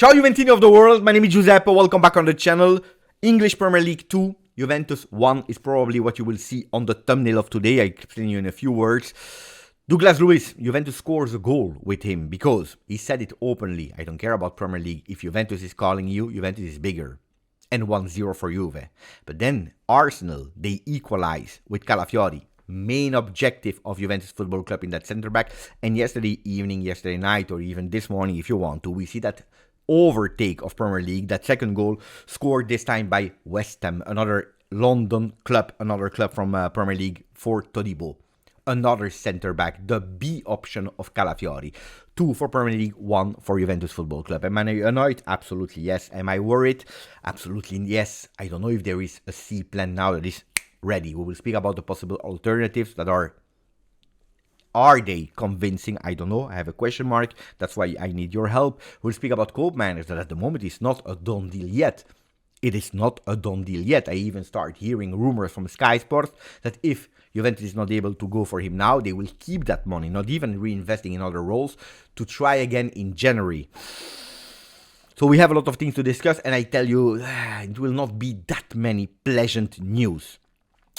Ciao Juventini of the world, my name is Giuseppe, welcome back on the channel. English Premier League 2, Juventus 1 is probably what you will see on the thumbnail of today. I explain you in a few words. Douglas Luiz, Juventus scores a goal with him because he said it openly. I don't care about Premier League. If Juventus is calling you, Juventus is bigger. And 1-0 for Juve. But then Arsenal, they equalize with Calafiori. Main objective of Juventus Football Club in that centre back. And yesterday evening, yesterday night, or even this morning if you want to, we see that overtake of Premier League, that second goal scored this time by West Ham, another London club, another club from Premier League for Todibo. Another centre back, the B option of Calafiori. 2 for Premier League, 1 for Juventus Football Club. Am I annoyed? Absolutely yes. Am I worried? Absolutely yes. I don't know if there is a C plan now that is ready. We will speak about the possible alternatives that are they convincing? I don't know. I have a question mark. That's why I need your help. We'll speak about Koopmeiners that at the moment is not a done deal yet. It is not a done deal yet. I even start hearing rumors from Sky Sports that if Juventus is not able to go for him now, they will keep that money, not even reinvesting in other roles, to try again in January. So we have a lot of things to discuss, and I tell you, it will not be that many pleasant news.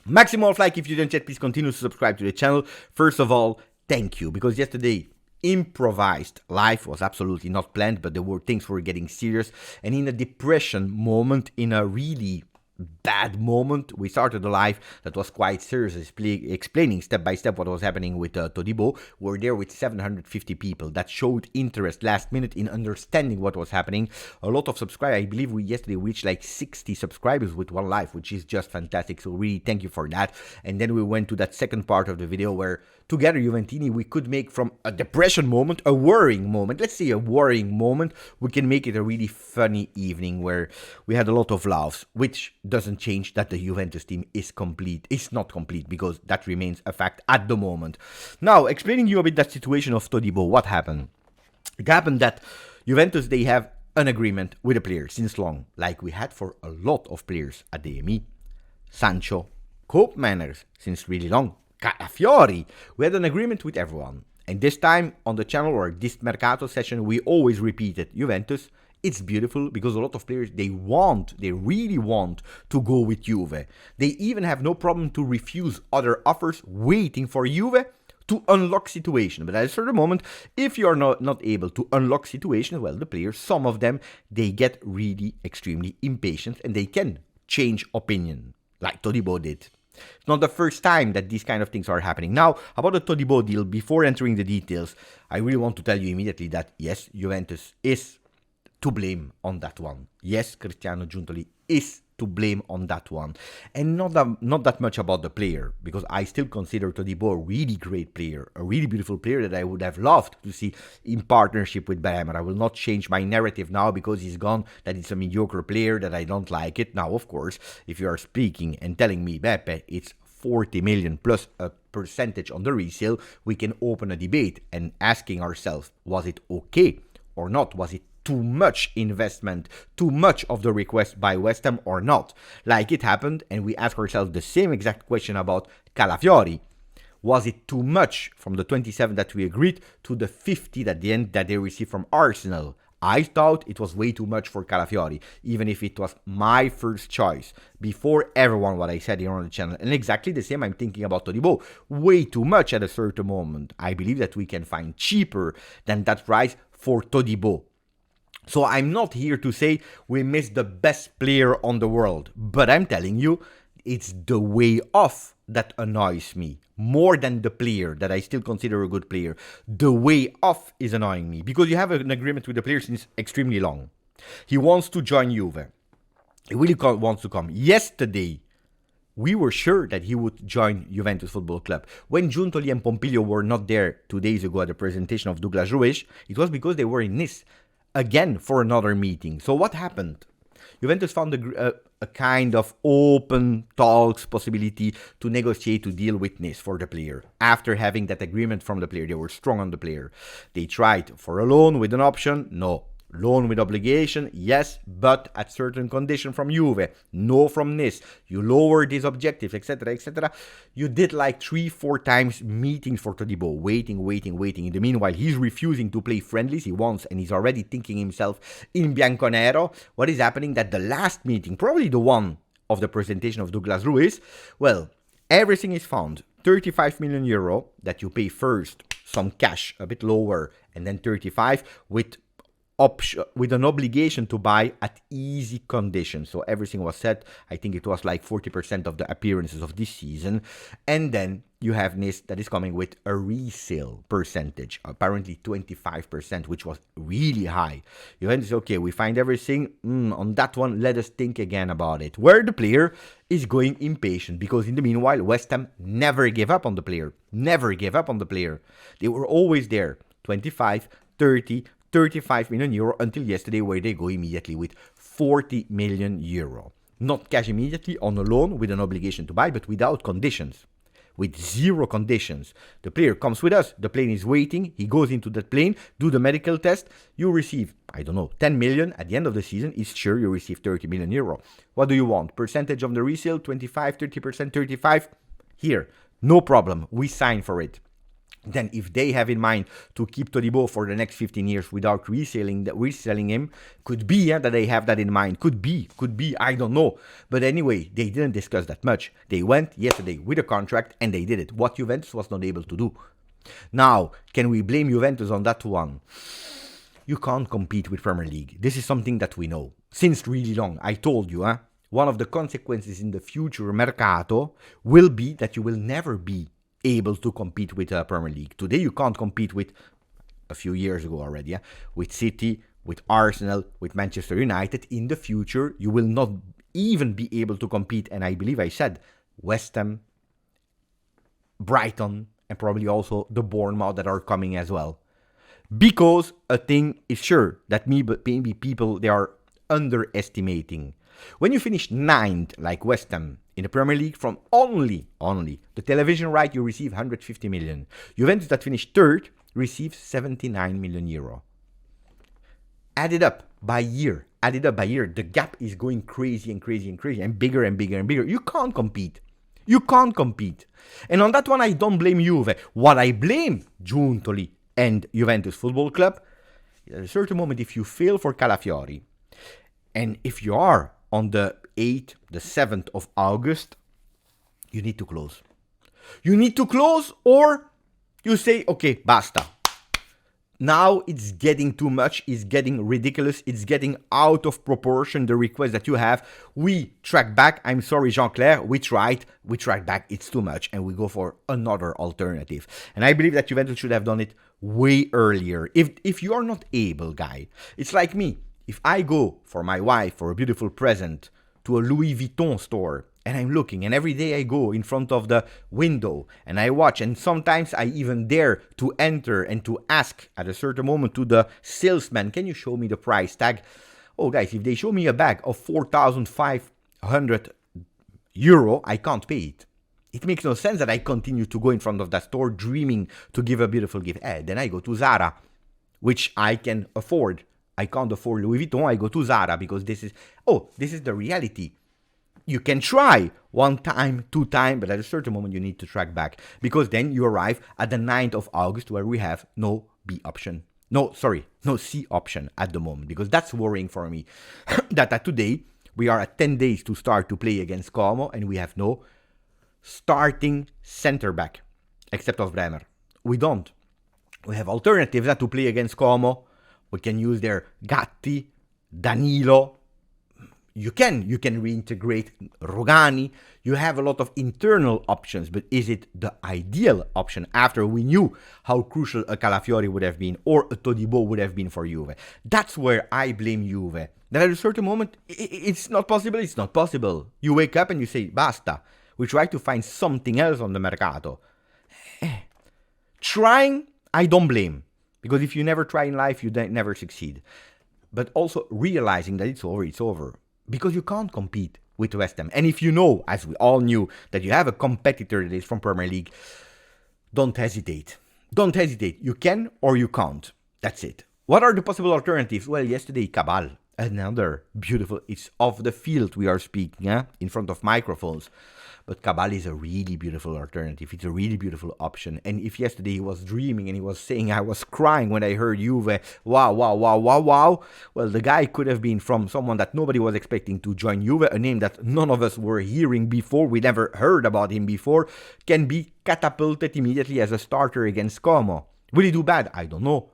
Maximum like if you don't yet, please continue to subscribe to the channel. First of all, thank you, because yesterday improvised live was absolutely not planned, but things were getting serious, and in a depression moment, in a really bad moment, we started a live that was quite serious, explaining step by step what was happening with Todibo. We're there with 750 people that showed interest last minute in understanding what was happening. A lot of subscribers. I believe we yesterday reached like 60 subscribers with one live, which is just fantastic. So really thank you for that. And then we went to that second part of the video where together Juventini, we could make from a depression moment, a worrying moment, let's say a worrying moment, we can make it a really funny evening where we had a lot of laughs, which doesn't change that the Juventus team is complete. It's not complete, because that remains a fact at the moment. Now, explaining you a bit that situation of Todibo, what happened? It happened that Juventus, they have an agreement with a player since long, like we had for a lot of players at DME, Sancho, Koopmeiners, since really long, Calafiori. We had an agreement with everyone. And this time on the channel, or this Mercato session, we always repeated, Juventus, it's beautiful because a lot of players, they really want to go with Juve. They even have no problem to refuse other offers, waiting for Juve to unlock situation. But at a certain moment, if you are not able to unlock situation, well, the players, some of them, they get really extremely impatient and they can change opinion, like Todibo did. It's not the first time that these kind of things are happening. Now, about the Todibo deal, before entering the details, I really want to tell you immediately that, yes, Juventus is to blame on that one. Yes, Cristiano Giuntoli is to blame on that one. And not that much about the player, because I still consider Todibo a really great player, a really beautiful player that I would have loved to see in partnership with Bremer. I will not change my narrative now because he's gone, that it's a mediocre player, that I don't like it. Now, of course, if you are speaking and telling me, Beppe, it's 40 million plus a percentage on the resale, we can open a debate and asking ourselves, was it okay or not? Was it too much investment, too much of the request by West Ham or not? Like it happened, and we ask ourselves the same exact question about Calafiori. Was it too much from the 27 that we agreed to the 50 at the end that they received from Arsenal? I thought it was way too much for Calafiori, even if it was my first choice. Before everyone, what I said here on the channel. And exactly the same I'm thinking about Todibo. Way too much at a certain moment. I believe that we can find cheaper than that price for Todibo. So I'm not here to say we missed the best player on the world, but I'm telling you, it's the way off that annoys me more than the player that I still consider a good player. The way off is annoying me because you have an agreement with the player since extremely long. He wants to join Juve. He really wants to come. Yesterday, we were sure that he would join Juventus Football Club. When Giuntoli and Pompilio were not there 2 days ago at the presentation of Douglas Luiz, it was because they were in Nice again for another meeting. So what happened? Juventus found a kind of open talks possibility to negotiate to deal with Nice for the player. After having that agreement from the player, they were strong on the player. They tried for a loan with an option. No. Loan with obligation, yes, but at certain condition from Juve, no from this. You lower these objectives, etc., etc. You did like 3-4 times meetings for Todibo, waiting. In the meanwhile, he's refusing to play friendlies. He wants, and he's already thinking himself in Bianconero. What is happening? That the last meeting, probably the one of the presentation of Douglas Luiz, well, everything is found. 35 million euro that you pay first, some cash, a bit lower, and then 35 with an obligation to buy at easy conditions. So everything was set. I think it was like 40% of the appearances of this season. And then you have this that is coming with a resale percentage, apparently 25%, which was really high. Juventus, okay, we find everything. On that one, let us think again about it. Where the player is going impatient, because in the meanwhile, West Ham never gave up on the player. They were always there. 25, 30, 35 million euro until yesterday, where they go immediately with 40 million euro. Not cash immediately, on a loan with an obligation to buy, but without conditions. With 0 conditions. The player comes with us, the plane is waiting, he goes into that plane, do the medical test, you receive, 10 million. At the end of the season, it's sure you receive 30 million euro. What do you want? Percentage of the resale, 25, 30%, 35? Here, no problem, we sign for it. Then if they have in mind to keep Todibo for the next 15 years without reselling him, could be that they have that in mind. Could be, I don't know. But anyway, they didn't discuss that much. They went yesterday with a contract and they did it. What Juventus was not able to do. Now, can we blame Juventus on that one? You can't compete with Premier League. This is something that we know since really long. I told you, one of the consequences in the future mercato will be that you will never be able to compete with Premier League. Today you can't compete with, a few years ago already, with City, with Arsenal, with Manchester United. In the future you will not even be able to compete, and I believe I said West Ham, Brighton, and probably also the Bournemouth that are coming as well. Because a thing is sure, that maybe people, they are underestimating. When you finish 9th, like West Ham, in the Premier League, from only the television right, you receive 150 million. Juventus that finished 3rd receives 79 million euro. Added up by year, the gap is going crazy and bigger and bigger. You can't compete. And on that one, I don't blame Juve. What I blame Giuntoli and Juventus Football Club, at a certain moment, if you fail for Calafiori, and if you are on the 8th, the 7th of August, you need to close. Or you say, okay, basta. Now it's getting too much, it's getting ridiculous, it's getting out of proportion, the request that you have. We track back, I'm sorry Jean-Claire, we tried back, it's too much, and we go for another alternative. And I believe that Juventus should have done it way earlier. If you are not able, guy, it's like me. If I go for my wife for a beautiful present to a Louis Vuitton store, and I'm looking, and every day I go in front of the window and I watch, and sometimes I even dare to enter and to ask at a certain moment to the salesman, can you show me the price tag? Oh guys, if they show me a bag of 4,500 euro, I can't pay it. It makes no sense that I continue to go in front of that store dreaming to give a beautiful gift. Then I go to Zara, which I can afford. I can't afford Louis Vuitton, I go to Zara because this is the reality. You can try 1 time, 2 times, but at a certain moment you need to track back, because then you arrive at the 9th of August where we have no B option. No C option at the moment, because that's worrying for me. that today we are at 10 days to start to play against Como and we have no starting center back except of Bremer. We don't. We have alternatives to play against Como. We can use their Gatti, Danilo. You can reintegrate Rogani. You have a lot of internal options, but is it the ideal option after we knew how crucial a Calafiori would have been or a Todibo would have been for Juve? That's where I blame Juve. That at a certain moment, it's not possible. You wake up and you say, basta. We try to find something else on the mercato. Trying, I don't blame. Because if you never try in life, you never succeed. But also realizing that it's over. Because you can't compete with West Ham. And if you know, as we all knew, that you have a competitor that is from Premier League, don't hesitate. You can or you can't. That's it. What are the possible alternatives? Well, yesterday, Cabal, another beautiful, it's off the field we are speaking, in front of microphones. But Cabal is a really beautiful alternative. It's a really beautiful option. And if yesterday he was dreaming and he was saying I was crying when I heard Juve, wow, wow, wow, wow, wow. Well, the guy could have been from someone that nobody was expecting to join Juve, a name that none of us were hearing before. We never heard about him before. Can be catapulted immediately as a starter against Como. Will he do bad? I don't know.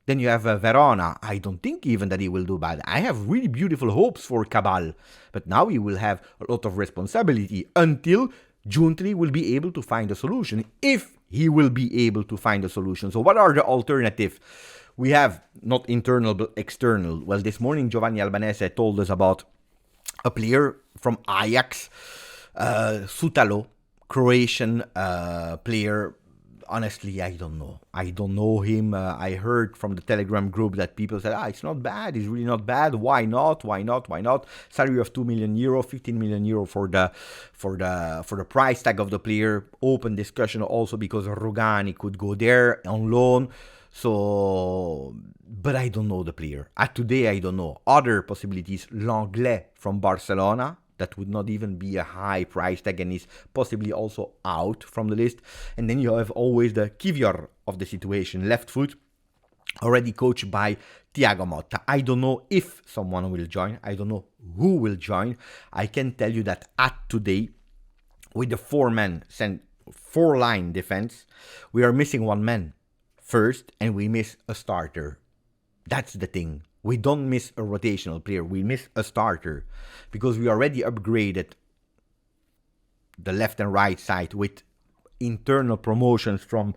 Then you have Verona. I don't think even that he will do bad. I have really beautiful hopes for Cabal. But now he will have a lot of responsibility until Giuntoli will be able to find a solution. If he will be able to find a solution. So what are the alternatives? We have not internal but external. Well, this morning Giovanni Albanese told us about a player from Ajax, Sutalo, Croatian player. Honestly, I don't know. I don't know him. I heard from the Telegram group that people said, it's not bad. It's really not bad. Why not? Why not? Why not? Salary of 2 million euro, 15 million euro for the price tag of the player. Open discussion also because Rugani could go there on loan. So, but I don't know the player. Today, I don't know. Other possibilities, Langlais from Barcelona. That would not even be a high price tag and is possibly also out from the list. And then you have always the Kivior of the situation, left foot, already coached by Thiago Motta. I don't know if someone will join. I don't know who will join. I can tell you that at today, with the four-line defense, we are missing one man first, and we miss a starter. That's the thing. We don't miss a rotational player. We miss a starter because we already upgraded the left and right side with internal promotions from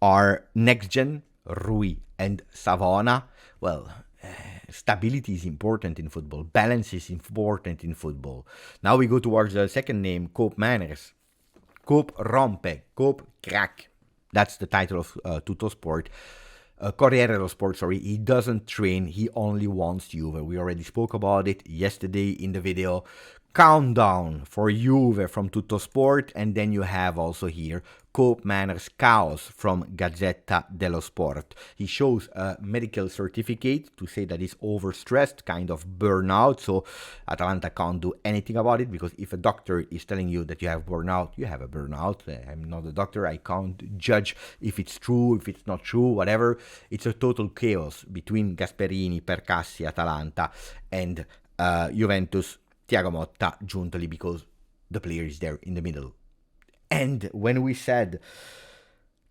our next gen, Rui and Savona. Well, stability is important in football. Balance is important in football. Now we go towards the second name, Koopmeiners. Koop Rompe, Koop Krak. That's the title of Tuttosport. Corriere dello Sport, he doesn't train, he only wants Juve. We already spoke about it yesterday in the video. Countdown for Juve from Tuttosport, and then you have also here Koopmeiners Chaos from Gazzetta dello Sport. He shows a medical certificate to say that he's overstressed, kind of burnout, so Atalanta can't do anything about it, because if a doctor is telling you that you have burnout, you have a burnout. I'm not a doctor, I can't judge if it's true, if it's not true, whatever. It's a total chaos between Gasperini, Percassi, Atalanta, and Juventus, Thiago Motta, Giuntoli, because the player is there in the middle. And when we said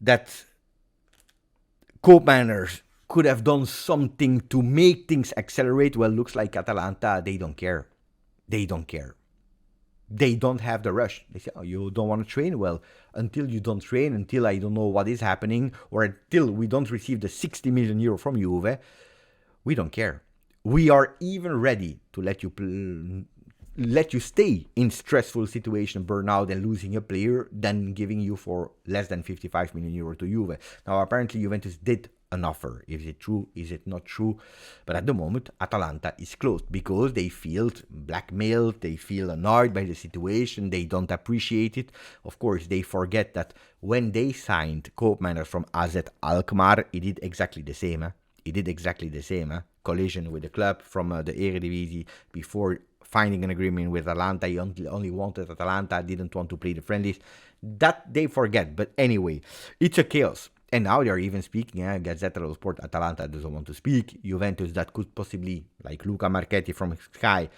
that Koopmeiners could have done something to make things accelerate, well, looks like Atalanta, they don't care. They don't care. They don't have the rush. They say, you don't want to train? Well, until you don't train, until I don't know what is happening, or until we don't receive the 60 million euro from Juve, we don't care. We are even ready to let you stay in stressful situation, burnout, and losing a player than giving you for less than 55 million euro to Juve. Now, apparently, Juventus did an offer. Is it true? Is it not true? But at the moment, Atalanta is closed because they feel blackmailed, they feel annoyed by the situation, they don't appreciate it. Of course, they forget that when they signed Koopmeiners from AZ Alkmaar, he did exactly the same. He did exactly the same. Collision with the club from the Eredivisie before finding an agreement with Atalanta. He only wanted Atalanta, didn't want to play the friendlies. That they forget. But anyway, it's a chaos. And now they're even speaking, Gazzetta dello Sport, Atalanta doesn't want to speak. Juventus, that could possibly, like Luca Marchetti from Sky,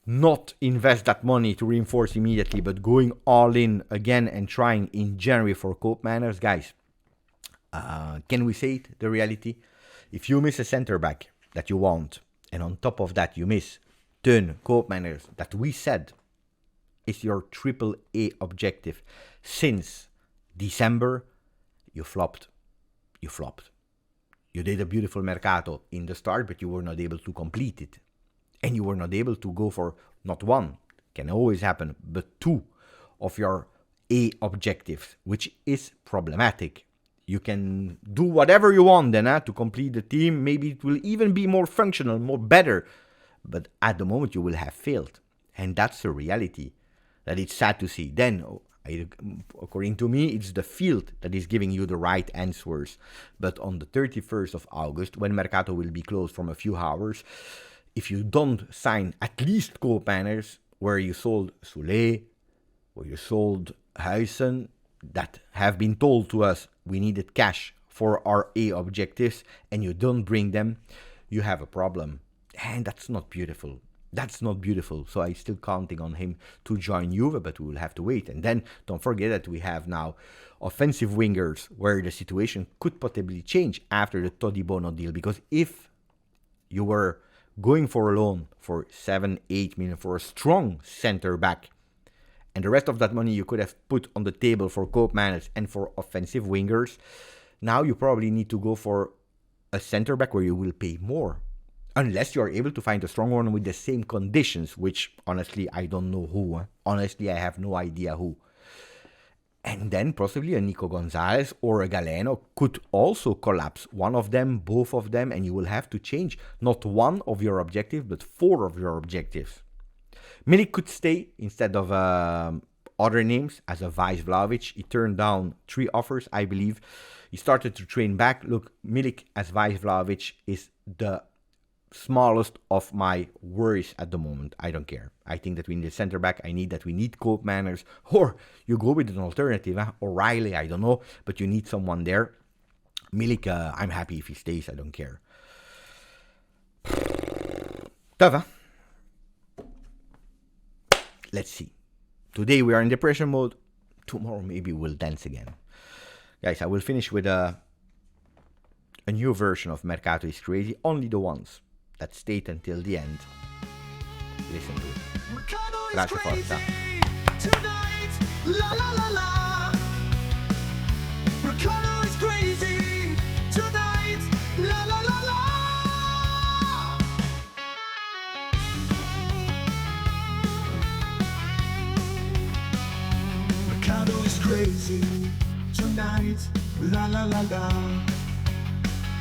not invest that money to reinforce immediately, but going all in again and trying in January for Koopmeiners. Guys, can we say it, the reality? If you miss a center back that you want, and on top of that you miss Teun Koopmeiners, that we said is your triple A objective since December, you flopped. You flopped. You did a beautiful mercato in the start, but you were not able to complete it. And you were not able to go for not one, can always happen, but two of your A objectives, which is problematic. You can do whatever you want then to complete the team. Maybe it will even be more functional, more better. But at the moment you will have failed. And that's the reality. That it's sad to see. Then According to me, it's the field that is giving you the right answers. But on the 31st of August, when Mercato will be closed from a few hours, if you don't sign at least Koopmeiners, where you sold Soule, where you sold Huijsen, that have been told to us we needed cash for our A objectives, and you don't bring them, you have a problem. And that's not beautiful. That's not beautiful. So I'm still counting on him to join Juve, but we will have to wait. And then don't forget that we have now offensive wingers where the situation could possibly change after the Todibo deal. Because if you were going for a loan for 7-8 million for a strong center back, and the rest of that money you could have put on the table for Koopmeiners and for offensive wingers, now you probably need to go for a center back where you will pay more. Unless you are able to find a strong one with the same conditions, which honestly I don't know who. Honestly, I have no idea who. And then possibly a Nico Gonzalez or a Galeno could also collapse. One of them, both of them, and you will have to change not one of your objectives, but 4 of your objectives. Milik could stay instead of other names as a Vice Vlahovic. He turned down 3 offers, I believe. He started to train back. Look, Milik as Vice Vlahovic is the smallest of my worries at the moment. I don't care. I think that we need a center back. We need Koopmeiners. Or you go with an alternative. O'Reilly, I don't know. But you need someone there. Milik, I'm happy if he stays. I don't care. Tough, huh? Let's see. Today we are in depression mode. Tomorrow maybe we'll dance again. Guys, I will finish with a new version of Mercato is Crazy. Only the ones that stayed until the end. Listen to it. Grazie forza. Tonight, la la la la. Mercato is crazy. Tonight, la la la la. Mercato is crazy. Tonight, la la la la.